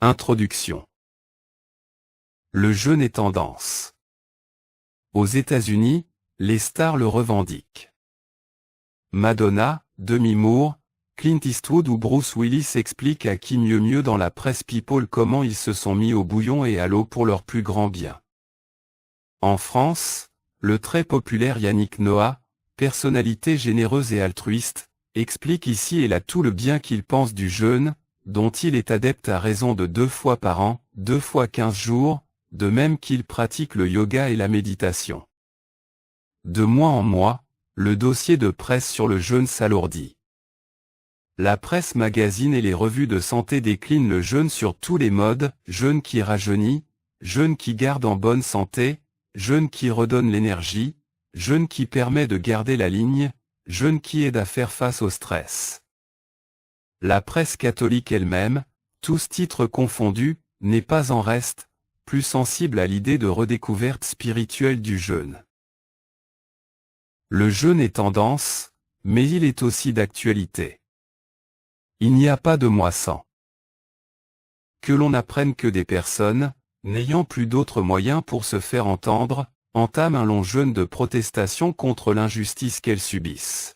Introduction. Le jeûne est tendance. Aux États-Unis, les stars le revendiquent. Madonna, Demi Moore, Clint Eastwood ou Bruce Willis expliquent à qui mieux dans la presse People comment ils se sont mis au bouillon et à l'eau pour leur plus grand bien. En France, le très populaire Yannick Noah, personnalité généreuse et altruiste, explique ici et là tout le bien qu'il pense du jeûne, dont il est adepte à raison de 2 fois par an, 2 fois 15 jours, de même qu'il pratique le yoga et la méditation. De mois en mois, le dossier de presse sur le jeûne s'alourdit. La presse magazine et les revues de santé déclinent le jeûne sur tous les modes, jeûne qui rajeunit, jeûne qui garde en bonne santé, jeûne qui redonne l'énergie, jeûne qui permet de garder la ligne, jeûne qui aide à faire face au stress. La presse catholique elle-même, tous titres confondus, n'est pas en reste, plus sensible à l'idée de redécouverte spirituelle du jeûne. Le jeûne est tendance, mais il est aussi d'actualité. Il n'y a pas de mois sans. Que l'on apprenne que des personnes, n'ayant plus d'autres moyens pour se faire entendre, entament un long jeûne de protestation contre l'injustice qu'elles subissent.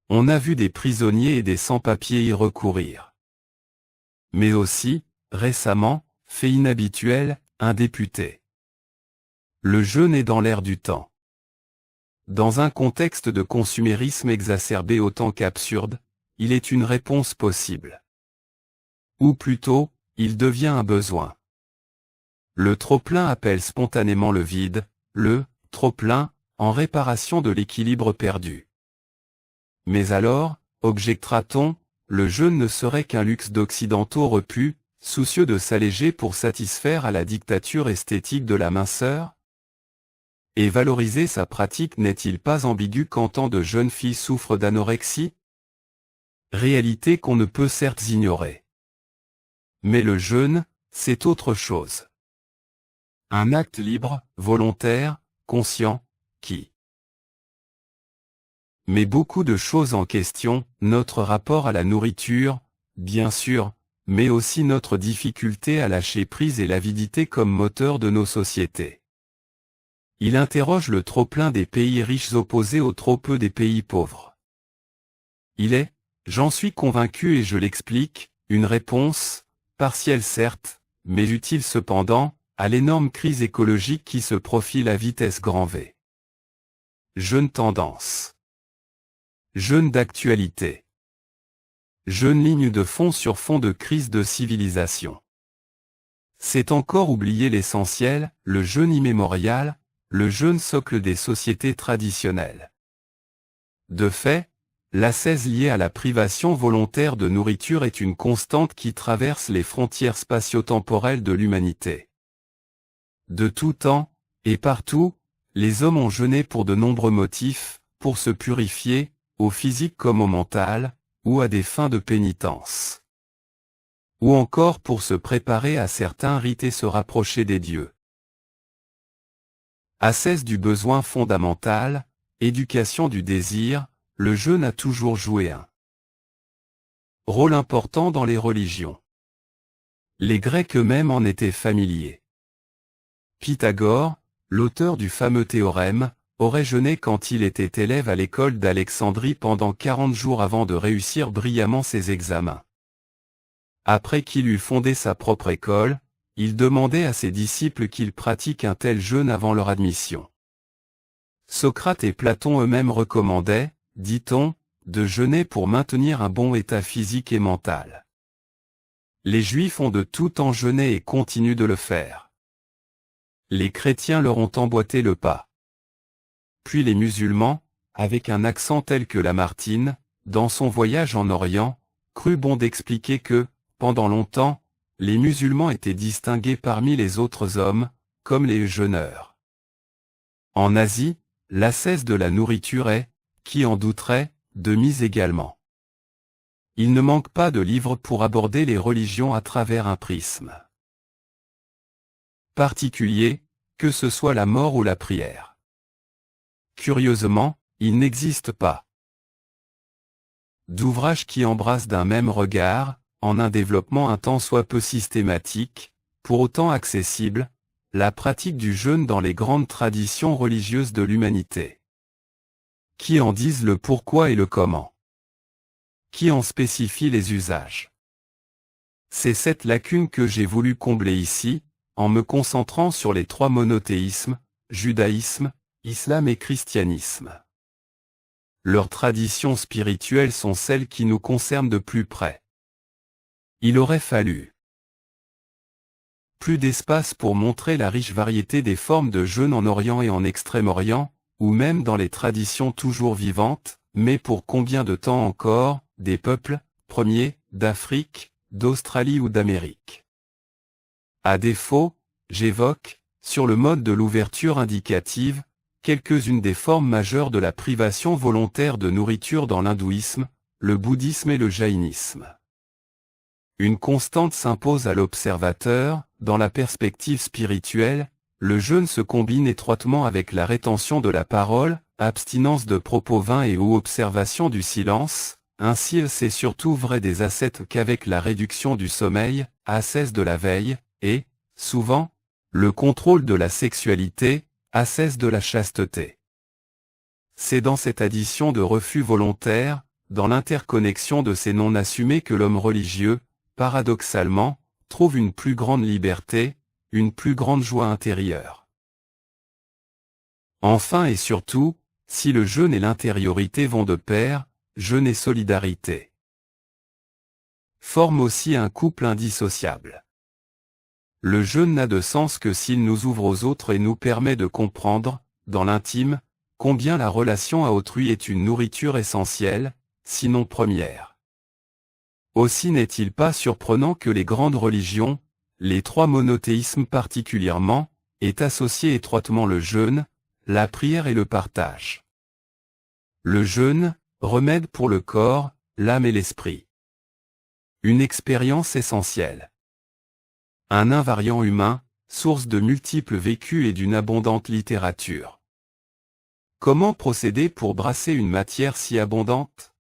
On a vu des prisonniers et des sans-papiers y recourir. Mais aussi, récemment, fait inhabituel, un député. Le jeûne est dans l'air du temps. Dans un contexte de consumérisme exacerbé autant qu'absurde, il est une réponse possible. Ou plutôt, il devient un besoin. Le trop-plein appelle spontanément le vide, le trop-plein, en réparation de l'équilibre perdu. Mais alors, objectera-t-on, le jeûne ne serait qu'un luxe d'occidentaux repus, soucieux de s'alléger pour satisfaire à la dictature esthétique de la minceur? Et valoriser sa pratique n'est-il pas ambigu quand tant de jeunes filles souffrent d'anorexie? Réalité qu'on ne peut certes ignorer. Mais le jeûne, c'est autre chose. Un acte libre, volontaire, conscient, qui met beaucoup de choses en question, notre rapport à la nourriture, bien sûr, mais aussi notre difficulté à lâcher prise et l'avidité comme moteur de nos sociétés. Il interroge le trop-plein des pays riches opposé au trop-peu des pays pauvres. Il est, j'en suis convaincu et je l'explique, une réponse, partielle certes, mais utile cependant, à l'énorme crise écologique qui se profile à vitesse grand V. Jeûne tendance. Jeûne d'actualité. Jeûne ligne de fond sur fond de crise de civilisation. C'est encore oublier l'essentiel, le jeûne immémorial, le jeûne socle des sociétés traditionnelles. De fait, l'ascèse liée à la privation volontaire de nourriture est une constante qui traverse les frontières spatio-temporelles de l'humanité. De tout temps, et partout, les hommes ont jeûné pour de nombreux motifs, pour se purifier, au physique comme au mental, ou à des fins de pénitence. Ou encore pour se préparer à certains rites et se rapprocher des dieux. Ascèse du besoin fondamental, éducation du désir, le jeûne a toujours joué un rôle important dans les religions. Les Grecs eux-mêmes en étaient familiers. Pythagore, l'auteur du fameux théorème, aurait jeûné quand il était élève à l'école d'Alexandrie pendant 40 jours avant de réussir brillamment ses examens. Après qu'il eut fondé sa propre école, il demandait à ses disciples qu'ils pratiquent un tel jeûne avant leur admission. Socrate et Platon eux-mêmes recommandaient, dit-on, de jeûner pour maintenir un bon état physique et mental. Les Juifs ont de tout temps jeûné et continuent de le faire. Les chrétiens leur ont emboîté le pas. Puis les musulmans, avec un accent tel que Lamartine, dans son voyage en Orient, crut bon d'expliquer que, pendant longtemps, les musulmans étaient distingués parmi les autres hommes, comme les jeûneurs. En Asie, l'ascèse de la nourriture est, qui en douterait, de mise également. Il ne manque pas de livres pour aborder les religions à travers un prisme particulier, que ce soit la mort ou la prière. Curieusement, il n'existe pas d'ouvrage qui embrasse d'un même regard, en un développement un tant soit peu systématique, pour autant accessible, la pratique du jeûne dans les grandes traditions religieuses de l'humanité. Qui en disent le pourquoi et le comment? Qui en spécifie les usages? C'est cette lacune que j'ai voulu combler ici, en me concentrant sur les trois monothéismes, judaïsme, islam et christianisme. Leurs traditions spirituelles sont celles qui nous concernent de plus près. Il aurait fallu plus d'espace pour montrer la riche variété des formes de jeûne en Orient et en Extrême-Orient, ou même dans les traditions toujours vivantes, mais pour combien de temps encore, des peuples, premiers, d'Afrique, d'Australie ou d'Amérique. À défaut, j'évoque, sur le mode de l'ouverture indicative, quelques-unes des formes majeures de la privation volontaire de nourriture dans l'hindouisme, le bouddhisme et le jaïnisme. Une constante s'impose à l'observateur, dans la perspective spirituelle, le jeûne se combine étroitement avec la rétention de la parole, abstinence de propos vains et ou observation du silence, ainsi c'est surtout vrai des ascètes qu'avec la réduction du sommeil, ascèse de la veille, et, souvent, le contrôle de la sexualité, ascèse de la chasteté. C'est dans cette addition de refus volontaire, dans l'interconnexion de ces non assumés que l'homme religieux, paradoxalement, trouve une plus grande liberté, une plus grande joie intérieure. Enfin et surtout, si le jeûne et l'intériorité vont de pair, jeûne et solidarité forment aussi un couple indissociable. Le jeûne n'a de sens que s'il nous ouvre aux autres et nous permet de comprendre, dans l'intime, combien la relation à autrui est une nourriture essentielle, sinon première. Aussi n'est-il pas surprenant que les grandes religions, les trois monothéismes particulièrement, aient associé étroitement le jeûne, la prière et le partage. Le jeûne, remède pour le corps, l'âme et l'esprit. Une expérience essentielle. Un invariant humain, source de multiples vécus et d'une abondante littérature. Comment procéder pour brasser une matière si abondante?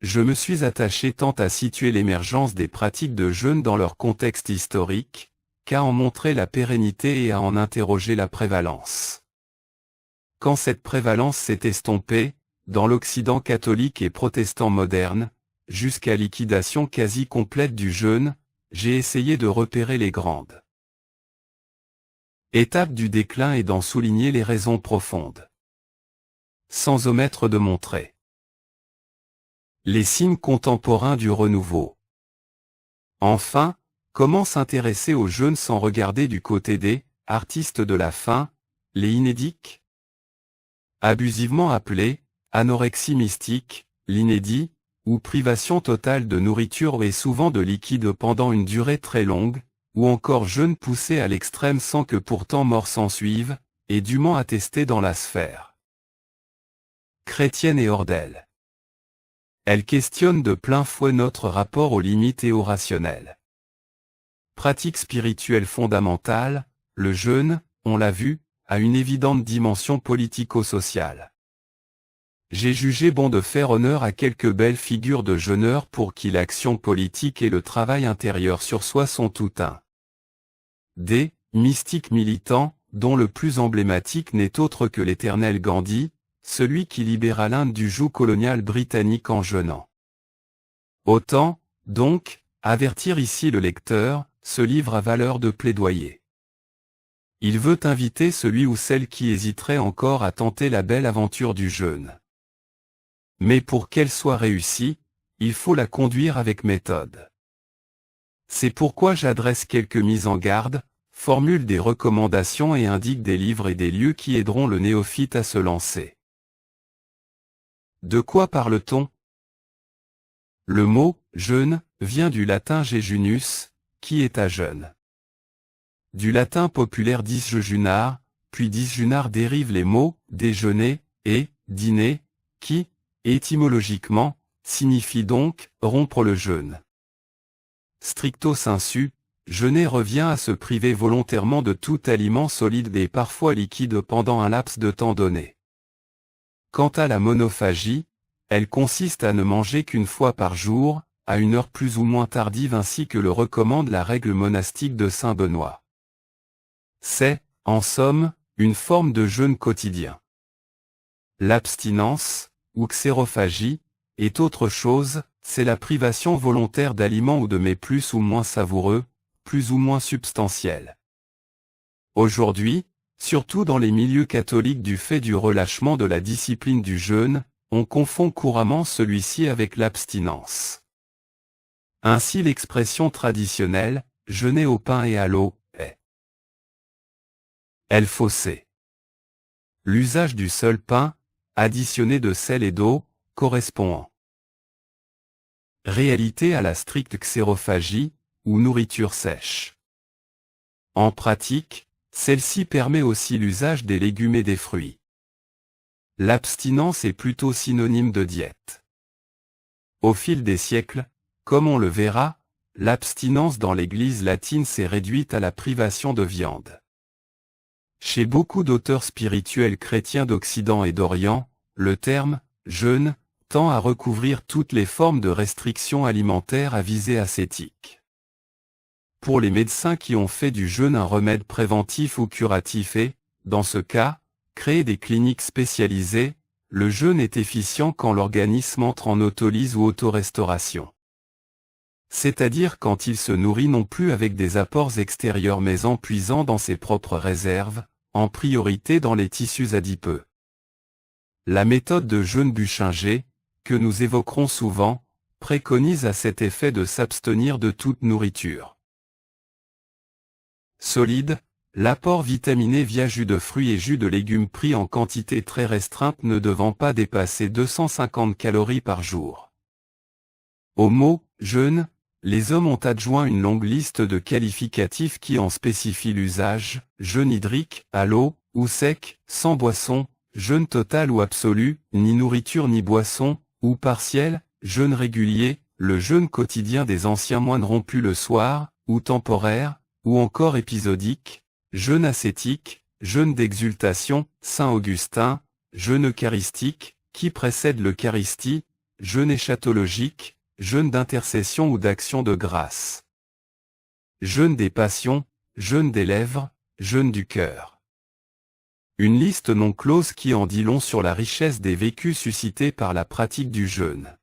Je me suis attaché tant à situer l'émergence des pratiques de jeûne dans leur contexte historique, qu'à en montrer la pérennité et à en interroger la prévalence. Quand cette prévalence s'est estompée, dans l'Occident catholique et protestant moderne, jusqu'à liquidation quasi complète du jeûne, j'ai essayé de repérer les grandes étapes du déclin et d'en souligner les raisons profondes. Sans omettre de montrer les signes contemporains du renouveau. Enfin, comment s'intéresser au jeûne sans regarder du côté des artistes de la faim, les inédiques? Abusivement appelés anorexie mystique, l'inédit, ou privation totale de nourriture et souvent de liquide pendant une durée très longue, ou encore jeûne poussé à l'extrême sans que pourtant mort s'ensuive, est dûment attesté dans la sphère chrétienne et hors d'elle. Elle questionne de plein fouet notre rapport aux limites et au rationnel. Pratique spirituelle fondamentale, le jeûne, on l'a vu, a une évidente dimension politico-sociale. J'ai jugé bon de faire honneur à quelques belles figures de jeûneurs pour qui l'action politique et le travail intérieur sur soi sont tout un. Des mystiques militants, dont le plus emblématique n'est autre que l'éternel Gandhi, celui qui libéra l'Inde du joug colonial britannique en jeûnant. Autant, donc, avertir ici le lecteur, ce livre a valeur de plaidoyer. Il veut inviter celui ou celle qui hésiterait encore à tenter la belle aventure du jeûne. Mais pour qu'elle soit réussie, il faut la conduire avec méthode. C'est pourquoi j'adresse quelques mises en garde, formule des recommandations et indique des livres et des lieux qui aideront le néophyte à se lancer. De quoi parle-t-on? Le mot « jeûne » vient du latin jejunus, qui est à jeûne. Du latin populaire disjejunar, puis disjunar dérivent les mots « déjeuner » et « dîner », qui, étymologiquement, signifient donc « rompre le jeûne ». Stricto sensu, jeûner revient à se priver volontairement de tout aliment solide et parfois liquide pendant un laps de temps donné. Quant à la monophagie, elle consiste à ne manger qu'une fois par jour, à une heure plus ou moins tardive ainsi que le recommande la règle monastique de saint Benoît. C'est, en somme, une forme de jeûne quotidien. L'abstinence, ou xérophagie, est autre chose, c'est la privation volontaire d'aliments ou de mets plus ou moins savoureux, plus ou moins substantiels. Aujourd'hui, surtout dans les milieux catholiques du fait du relâchement de la discipline du jeûne, on confond couramment celui-ci avec l'abstinence. Ainsi l'expression traditionnelle, jeûner au pain et à l'eau, est faussée. L'usage du seul pain, additionné de sel et d'eau, correspond en réalité à la stricte xérophagie, ou nourriture sèche. En pratique, celle-ci permet aussi l'usage des légumes et des fruits. L'abstinence est plutôt synonyme de diète. Au fil des siècles, comme on le verra, l'abstinence dans l'Église latine s'est réduite à la privation de viande. Chez beaucoup d'auteurs spirituels chrétiens d'Occident et d'Orient, le terme « jeûne » tend à recouvrir toutes les formes de restrictions alimentaires à visée ascétique. Pour les médecins qui ont fait du jeûne un remède préventif ou curatif et, dans ce cas, créé des cliniques spécialisées, le jeûne est efficient quand l'organisme entre en autolyse ou autorestauration. C'est-à-dire quand il se nourrit non plus avec des apports extérieurs mais en puisant dans ses propres réserves, en priorité dans les tissus adipeux. La méthode de jeûne Buchinger, que nous évoquerons souvent, préconise à cet effet de s'abstenir de toute nourriture solide, l'apport vitaminé via jus de fruits et jus de légumes pris en quantité très restreinte ne devant pas dépasser 250 calories par jour. Au mot « jeûne », les hommes ont adjoint une longue liste de qualificatifs qui en spécifient l'usage, jeûne hydrique, à l'eau, ou sec, sans boisson, jeûne total ou absolu, ni nourriture ni boisson, ou partiel, jeûne régulier, le jeûne quotidien des anciens moines rompus le soir, ou temporaire, ou encore épisodique, jeûne ascétique, jeûne d'exultation, Saint Augustin, jeûne eucharistique, qui précède l'Eucharistie, jeûne éschatologique, jeûne d'intercession ou d'action de grâce. Jeûne des passions, jeûne des lèvres, jeûne du cœur. Une liste non close qui en dit long sur la richesse des vécus suscités par la pratique du jeûne.